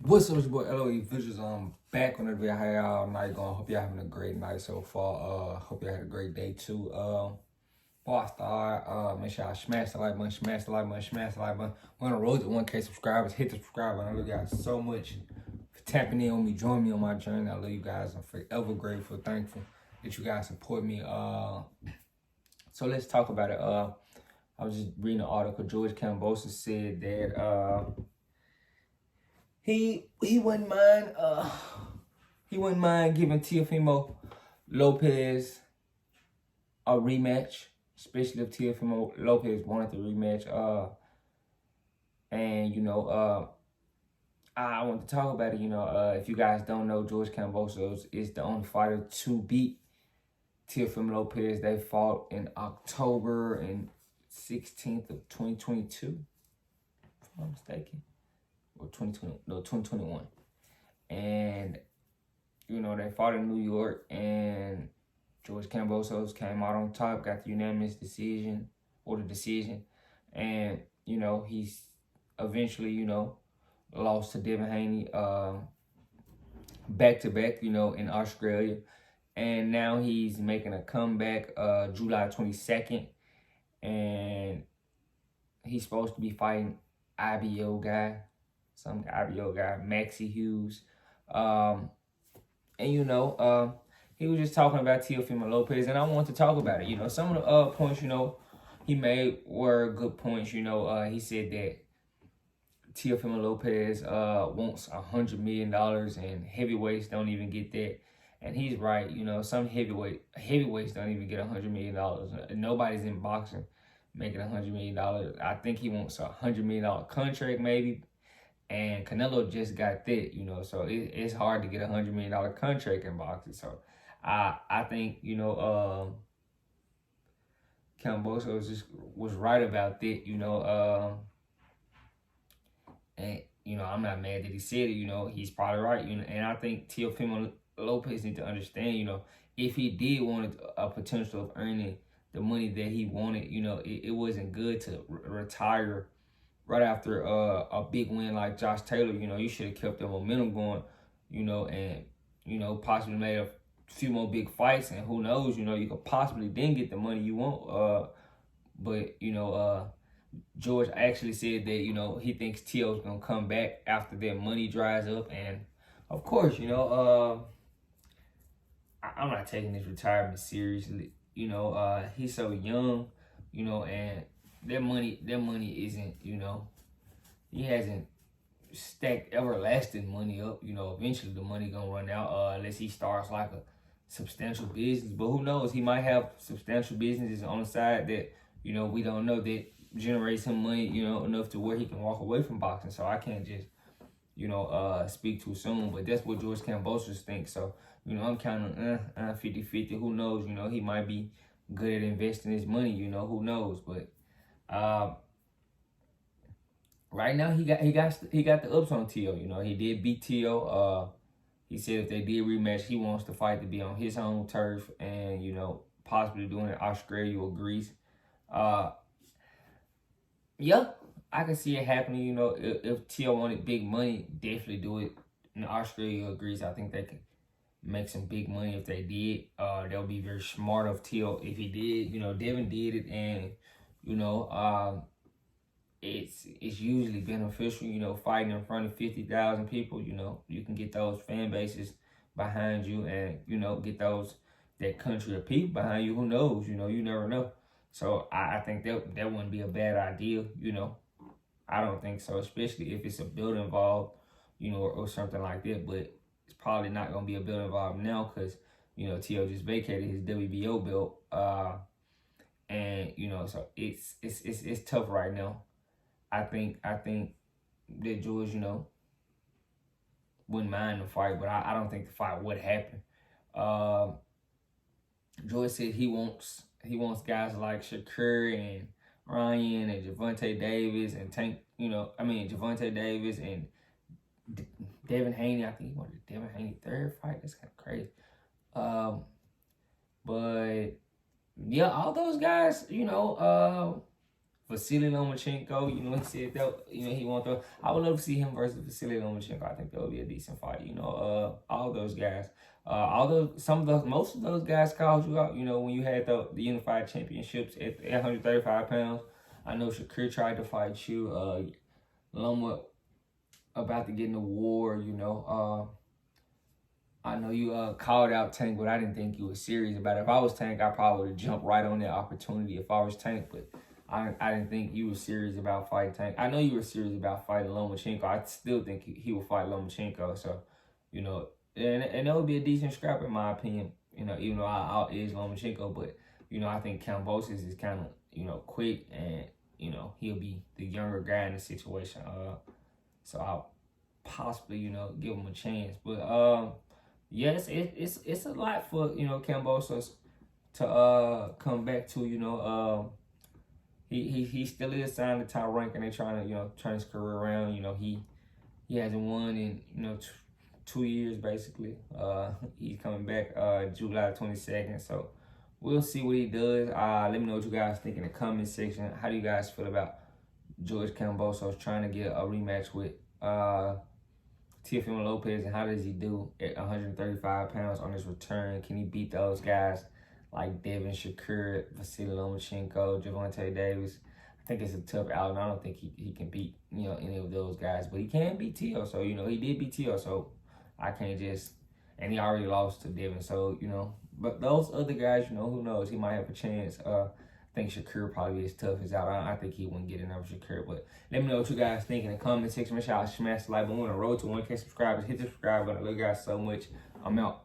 What's up, it's your boy LOE Visuals. I'm back on the video. How y'all night going? Hope y'all having a great night so far. Hope y'all had a great day too. Before I start, make sure y'all smash the like button, smash the like button, smash the like button. We're on the road to 1K subscribers. Hit the subscribe button. I love you guys so much for tapping in on me, joining me on my journey. I love you guys. I'm forever grateful, thankful that you guys support me. So let's talk about it. I was just reading an article. George Kambosos said that he wouldn't mind giving Teofimo Lopez a rematch, especially if Teofimo Lopez wanted the rematch. I want to talk about it. If you guys don't know, George Kambosos is the only fighter to beat Teofimo Lopez. They fought in October and 16th of 2022, if I'm not mistaken. Or 2021. And, they fought in New York, and George Kambosos came out on top, got the unanimous decision, and, he's eventually, lost to Devin Haney back-to-back, in Australia. And now he's making a comeback July 22nd, and he's supposed to be fighting IBO guy, Maxie Hughes. He was just talking about Teofimo Lopez, and I want to talk about it. Some of the points, he made were good points. He said that Teofimo Lopez wants $100 million, and heavyweights don't even get that. And he's right. Some heavyweights don't even get $100 million. Nobody's in boxing making $100 million. I think he wants a $100 million contract, maybe. And Canelo just got that, so it's hard to get a $100 million contract in boxing. So I think, Kambosos was right about that, and, I'm not mad that he said it, he's probably right, and I think Teofimo Lopez need to understand, if he did want a potential of earning the money that he wanted, it wasn't good to retire right after a big win like Josh Taylor. You should have kept the momentum going, and, possibly made a few more big fights, and who knows, you could possibly then get the money you want. But George actually said that, he thinks Teo's going to come back after their money dries up. And, of course, I'm not taking his retirement seriously. He's so young, and their money isn't, he hasn't stacked everlasting money up. Eventually the money gonna run out unless he starts like a substantial business. But who knows? He might have substantial businesses on the side that, we don't know, that generates him money, enough to where he can walk away from boxing. So I can't just, speak too soon. But that's what George Kambosos thinks. So, I'm counting 50-50. Who knows? He might be good at investing his money, who knows? But right now he got the ups on Teo. He did beat Teo. He said if they did rematch, he wants the fight to be on his home turf, and possibly doing it in Australia or Greece. Yeah, I can see it happening. If Teo wanted big money, definitely do it in Australia or Greece. I think they could make some big money if they did. That would be very smart of Teo if he did. Devin did it, and it's usually beneficial, fighting in front of 50,000 people. You can get those fan bases behind you, and get that country of people behind you. Who knows? You never know. So I think that wouldn't be a bad idea. I don't think so, especially if it's a build involved, or something like that. But it's probably not gonna be a build involved now because Teo just vacated his WBO belt, and so it's tough right now. I think that George, wouldn't mind the fight, but I don't think the fight would happen. George said he wants guys like Shakur and Ryan and Gervonta Davis and Gervonta Davis and Devin Haney. I think he wanted Devin Haney third fight. That's kind of crazy. But yeah, all those guys, Vasily Lomachenko, you know, he said that, you know, he won't throw. I would love to see him versus Vasily Lomachenko. I think that would be a decent fight. You know, all those guys. Most of those guys called you out. You know, when you had the unified championships at 135 pounds. I know Shakur tried to fight you. Loma about to get in the war. You know, I know you called out Tank, but I didn't think you were serious about it. If I was Tank, I probably would have jumped right on that opportunity if I was Tank, but I didn't think you were serious about fighting Tank. I know you were serious about fighting Lomachenko. I still think he will fight Lomachenko. So, you know, and that would be a decent scrap in my opinion. You know, even though I out-edge Lomachenko, but, you know, I think Kambosos is kind of, you know, quick and, you know, he'll be the younger guy in the situation. So I'll possibly, you know, give him a chance. But, yes, it's a lot for, you know, Kambosos to come back to. You know, he still is signed to top rank, and they trying to, you know, turn his career around. You know, he hasn't won in, you know, 2 years basically. He's coming back July 22nd, so we'll see what he does. Let me know what you guys think in the comment section. How do you guys feel about George Kambosos trying to get a rematch with Teofimo Lopez, and how does he do at 135 pounds on his return? Can he beat those guys like Devin Shakur, Vasily Lomachenko, Gervonta Davis? I think it's a tough outing. I don't think he can beat, you know, any of those guys, but he can beat Teo. So, you know, he did beat Teo, so I can't just, and he already lost to Devin. So, you know, but those other guys, you know, who knows? He might have a chance. I think Shakur probably is tough as out. I think he wouldn't get enough Shakur. But let me know what you guys think in the comment section. Make sure y'all smash the like button. On the road to 1K subscribers. Hit the subscribe button. I love you guys so much. I'm out.